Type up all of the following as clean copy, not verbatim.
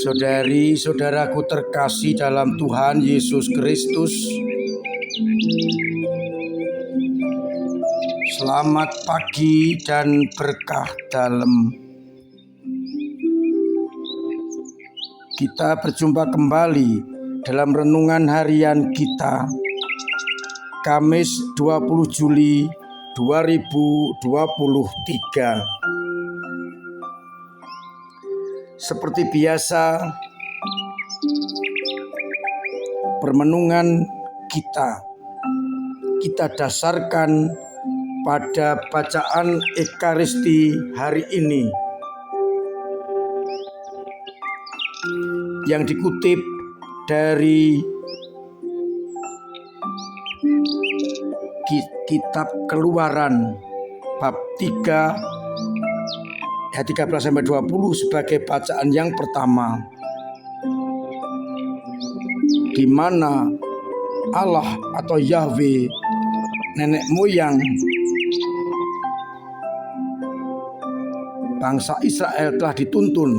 Saudari-saudaraku terkasih dalam Tuhan Yesus Kristus, selamat pagi dan berkah dalam. Kita berjumpa kembali dalam renungan harian kita, Kamis 20 Juli 2023. Seperti biasa, permenungan kita dasarkan pada bacaan Ekaristi hari ini yang dikutip dari kitab Keluaran bab 3 ayat 13-20 sebagai bacaan yang pertama, di mana Allah atau Yahweh nenek moyang bangsa Israel telah dituntun,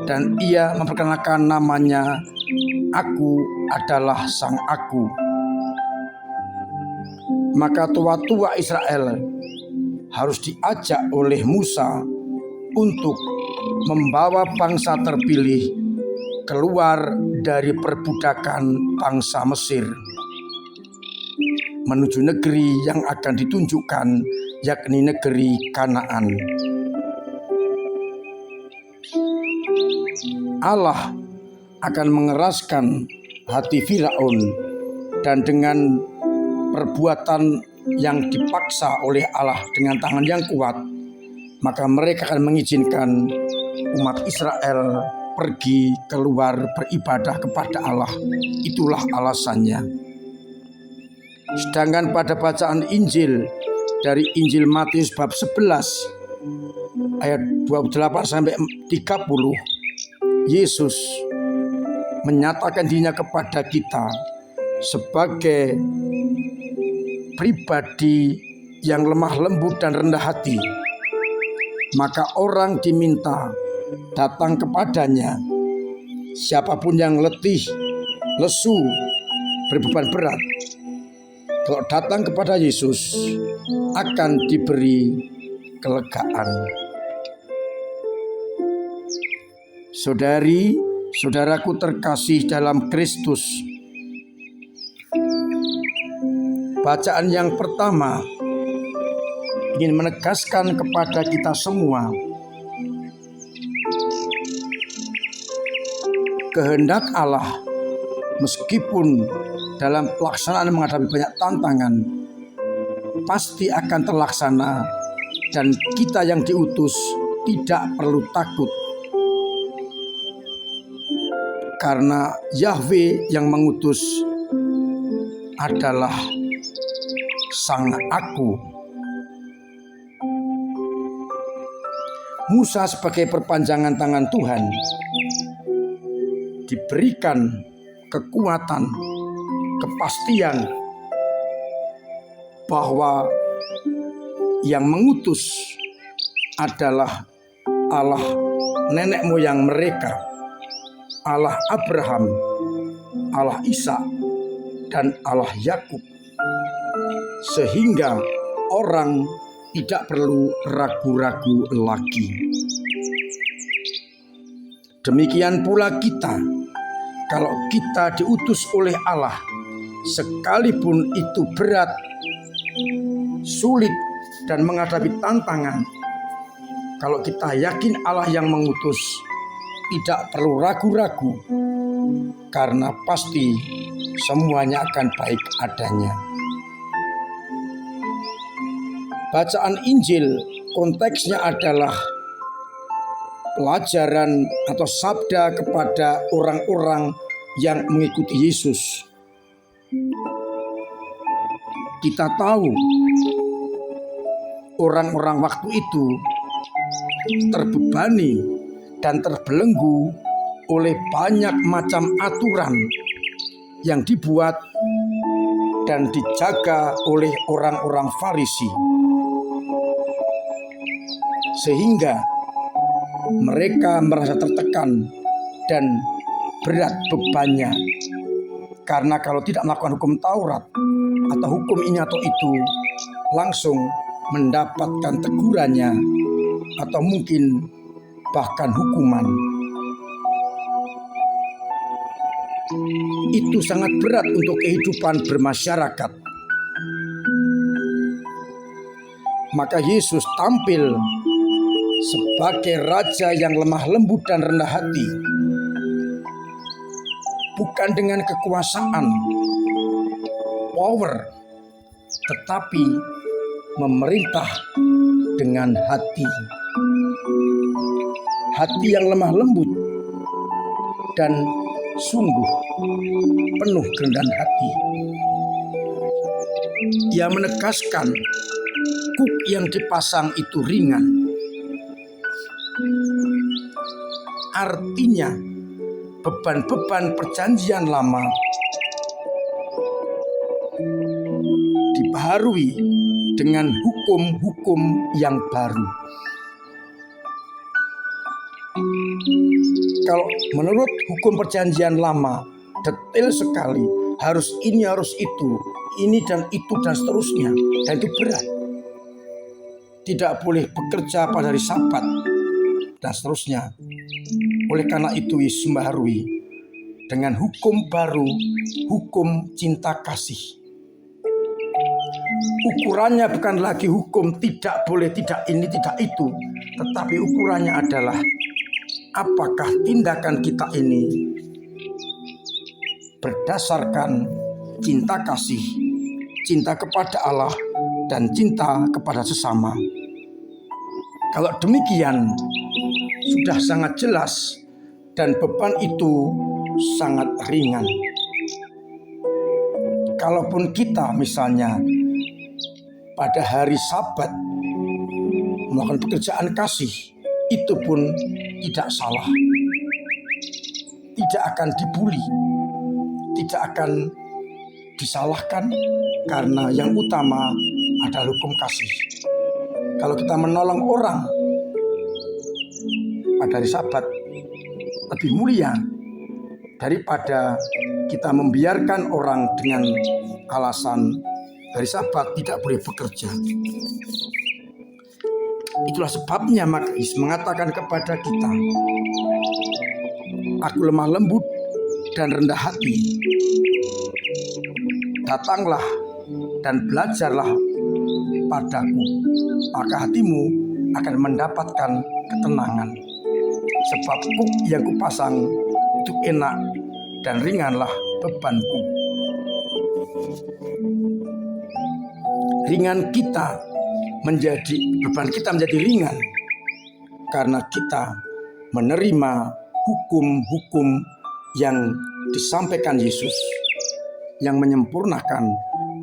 dan ia memperkenalkan namanya, "Aku adalah Sang Aku." Maka tua-tua Israel harus diajak oleh Musa untuk membawa bangsa terpilih keluar dari perbudakan bangsa Mesir menuju negeri yang akan ditunjukkan, yakni negeri Kanaan. Allah akan mengeraskan hati Firaun, dan dengan perbuatan yang dipaksa oleh Allah dengan tangan yang kuat, maka mereka akan mengizinkan umat Israel pergi keluar beribadah kepada Allah. Itulah alasannya. Sedangkan pada bacaan Injil dari Injil Matius bab 11 ayat 28-30, Yesus menyatakan dirinya kepada kita sebagai pribadi yang lemah lembut dan rendah hati. Maka orang diminta datang kepadanya, siapapun yang letih, lesu, berbeban berat, kalau datang kepada Yesus akan diberi kelegaan. Saudari, saudaraku terkasih dalam Kristus, bacaan yang pertama ingin menegaskan kepada kita semua, kehendak Allah meskipun dalam pelaksanaan menghadapi banyak tantangan pasti akan terlaksana, dan kita yang diutus tidak perlu takut, karena Yahweh yang mengutus adalah Sang Aku. Musa sebagai perpanjangan tangan Tuhan diberikan kekuatan, kepastian bahwa yang mengutus adalah Allah nenek moyang mereka, Allah Abraham, Allah Ishak, dan Allah Yakub, sehingga orang tidak perlu ragu-ragu lagi. Demikian pula kita, kalau kita diutus oleh Allah, sekalipun itu berat, sulit, dan menghadapi tantangan, kalau kita yakin Allah yang mengutus, tidak perlu ragu-ragu, karena pasti semuanya akan baik adanya. Bacaan Injil konteksnya adalah pelajaran atau sabda kepada orang-orang yang mengikuti Yesus. Kita tahu orang-orang waktu itu terbebani dan terbelenggu oleh banyak macam aturan yang dibuat dan dijaga oleh orang-orang Farisi, sehingga mereka merasa tertekan dan berat bebannya. Karena kalau tidak melakukan hukum Taurat atau hukum ini atau itu, langsung mendapatkan tegurannya atau mungkin bahkan hukuman. Itu sangat berat untuk kehidupan bermasyarakat. Maka Yesus tampil sebagai raja yang lemah lembut dan rendah hati, bukan dengan kekuasaan, power, tetapi memerintah dengan hati. Hati yang lemah lembut dan sungguh penuh kerendahan hati. Ia menegaskan kuk yang dipasang itu ringan. Artinya beban-beban perjanjian lama dibaharui dengan hukum-hukum yang baru. Kalau menurut hukum perjanjian lama, detail sekali, harus ini, harus itu, ini dan itu dan seterusnya, dan itu berat. Tidak boleh bekerja pada hari Sabat dan seterusnya. Oleh karena itu Yesus membaharui dengan hukum baru, hukum cinta kasih. Ukurannya bukan lagi hukum tidak boleh, tidak ini, tidak itu, tetapi ukurannya adalah apakah tindakan kita ini berdasarkan cinta kasih, cinta kepada Allah, dan cinta kepada sesama. Kalau demikian, sudah sangat jelas dan beban itu sangat ringan. Kalaupun kita misalnya pada hari Sabat melakukan pekerjaan kasih, itu pun tidak salah. Tidak akan dibuli, tidak akan disalahkan, karena yang utama adalah hukum kasih. Kalau kita menolong orang pada hari Sabat lebih mulia daripada kita membiarkan orang dengan alasan hari Sabat tidak boleh bekerja. Itulah sebabnya maka Yesus mengatakan kepada kita, aku lemah lembut dan rendah hati. Datanglah dan belajarlah padaku, maka hatimu akan mendapatkan ketenangan. Sebab kuk yang kupasang itu enak dan ringanlah bebanku. Ringan kita menjadi, beban kita menjadi ringan karena kita menerima hukum-hukum yang disampaikan Yesus yang menyempurnakan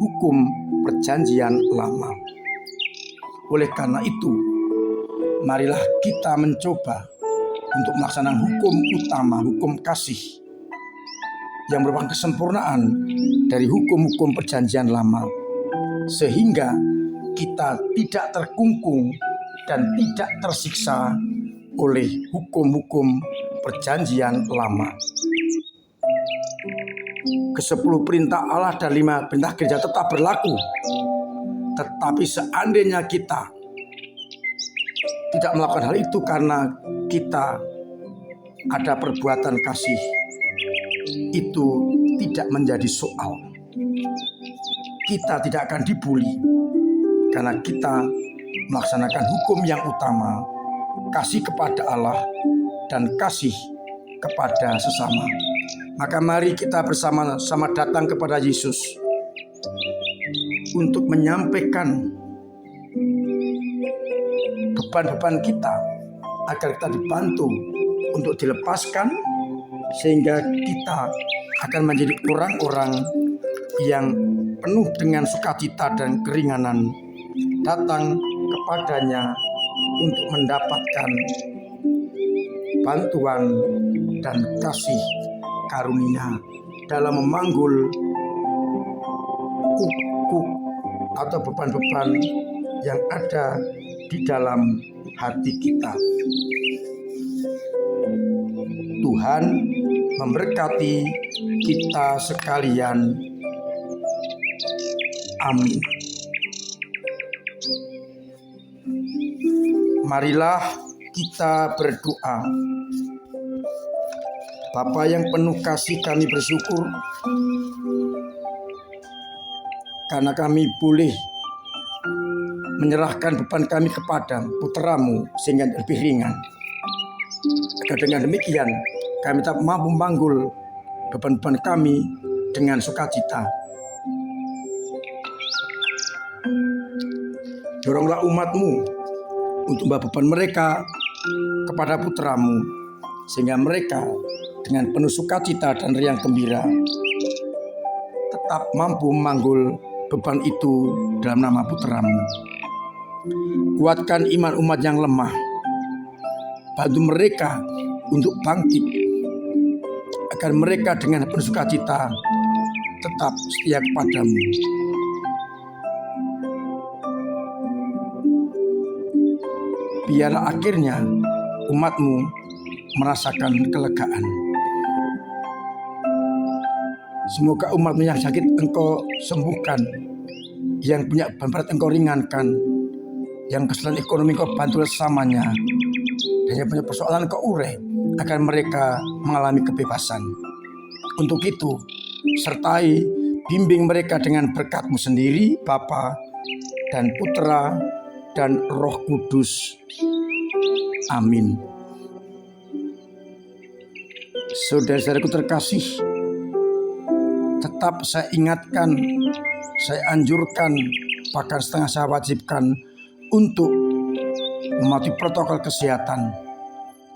hukum perjanjian lama. Oleh karena itu, marilah kita mencoba untuk melaksanakan hukum utama, hukum kasih yang merupakan kesempurnaan dari hukum-hukum perjanjian lama, sehingga kita tidak terkungkung dan tidak tersiksa oleh hukum-hukum perjanjian lama. Ke-10 perintah Allah dan 5 perintah gereja tetap berlaku. Tetapi seandainya kita tidak melakukan hal itu karena kita ada perbuatan kasih, itu tidak menjadi soal. Kita tidak akan dibuli karena kita melaksanakan hukum yang utama, kasih kepada Allah dan kasih kepada sesama. Maka mari kita bersama-sama datang kepada Yesus untuk menyampaikan beban-beban kita agar kita dibantu untuk dilepaskan, sehingga kita akan menjadi orang-orang yang penuh dengan sukacita dan keringanan datang kepadanya untuk mendapatkan bantuan dan kasih karunia dalam memanggul kuk atau beban-beban yang ada di dalam hati kita. Tuhan memberkati kita sekalian. Amin. Marilah kita berdoa. Bapa yang penuh kasih, kami bersyukur karena kami boleh menyerahkan beban kami kepada Putra-Mu sehingga lebih ringan. Agar dengan demikian kami tak mampu memanggul beban-beban kami dengan sukacita. Doronglah umat-Mu untuk membawa beban mereka kepada Putra-Mu sehingga mereka dengan penuh sukacita dan riang gembira tetap mampu memanggul beban itu dalam nama Putra-Mu. Kuatkan iman umat yang lemah. Bantu mereka untuk bangkit agar mereka dengan penuh sukacita tetap setia kepada-Mu. Biarlah akhirnya umat-Mu merasakan kelegaan. Semoga umat-Mu yang sakit Engkau sembuhkan, yang punya beban berat Engkau ringankan, yang kesulitan ekonomi Engkau bantu sesamanya, dan yang punya persoalan Engkau urai agar mereka mengalami kebebasan. Untuk itu, sertai bimbing mereka dengan berkat-Mu sendiri, Bapa dan Putra dan Roh Kudus. Amin. Saudara-saudaraku terkasih, tetap saya ingatkan, saya anjurkan, bahkan setengah saya wajibkan untuk mematuhi protokol kesehatan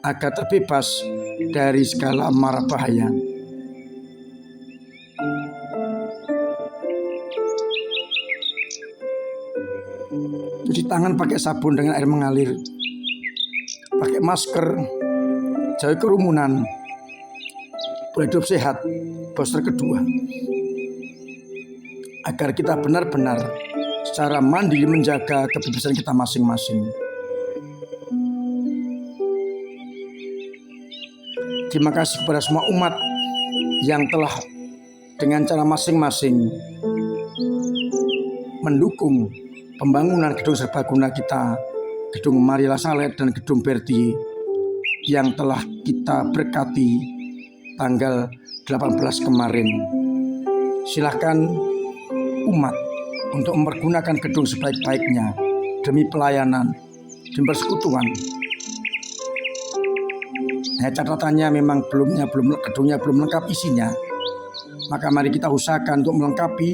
agar terbebas dari segala mara bahaya. Cuci tangan pakai sabun dengan air mengalir, pakai masker, jauhi kerumunan, pola hidup sehat, booster kedua, agar kita benar-benar secara mandiri menjaga kebebasan kita masing-masing. Terima kasih kepada semua umat yang telah dengan cara masing-masing mendukung pembangunan gedung serbaguna kita, gedung Maria La Salette dan gedung Bertie yang telah kita berkati tanggal 18 kemarin. Silahkan umat untuk mempergunakan gedung sebaik-baiknya demi pelayanan, demi persekutuan. Catatannya memang gedungnya belum lengkap isinya. Maka mari kita usahakan untuk melengkapi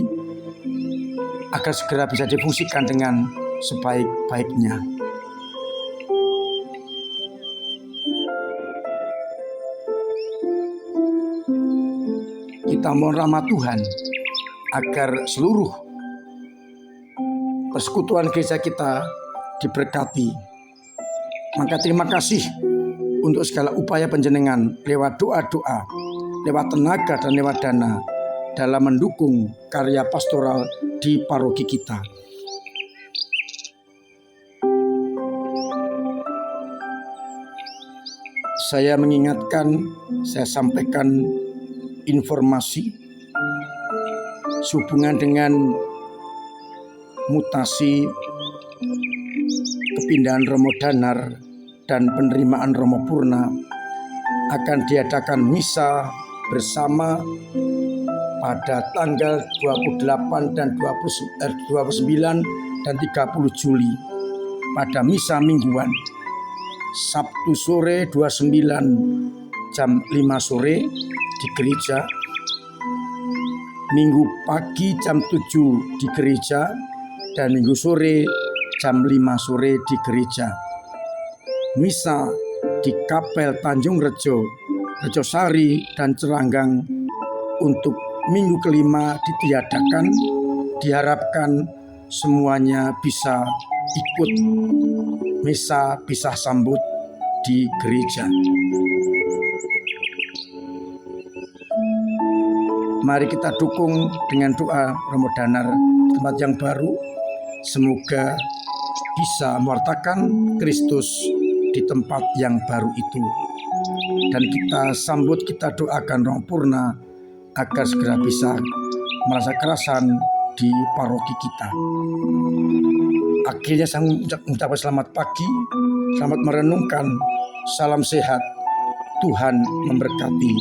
agar segera bisa difungsikan dengan sebaik-baiknya. Kita mohon rahmat Tuhan agar seluruh persekutuan gereja kita diberkati. Maka terima kasih untuk segala upaya panjenengan lewat doa-doa, lewat tenaga dan lewat dana dalam mendukung karya pastoral di paroki kita. Saya mengingatkan, saya sampaikan informasi sehubungan dengan mutasi kepindahan Romo Danar dan penerimaan Romo Purna akan diadakan misa bersama pada tanggal 28 dan 29 dan 30 Juli pada misa mingguan. Sabtu sore 29 jam 5 sore di gereja, Minggu pagi jam 7 di gereja, dan Minggu sore jam 5 sore di gereja. Misa di Kapel Tanjung Rejo, Rejosari dan Ceranggang untuk minggu kelima ditiadakan. Diharapkan semuanya bisa ikut misa, bisa sambut di gereja. Mari kita dukung dengan doa Romo Danar tempat yang baru. Semoga bisa mewartakan Kristus di tempat yang baru itu. Dan kita sambut, kita doakan Romo Purna agar segera bisa merasa kerasan di paroki kita. Akhirnya saya mengucapkan selamat pagi, selamat merenungkan, salam sehat, Tuhan memberkati.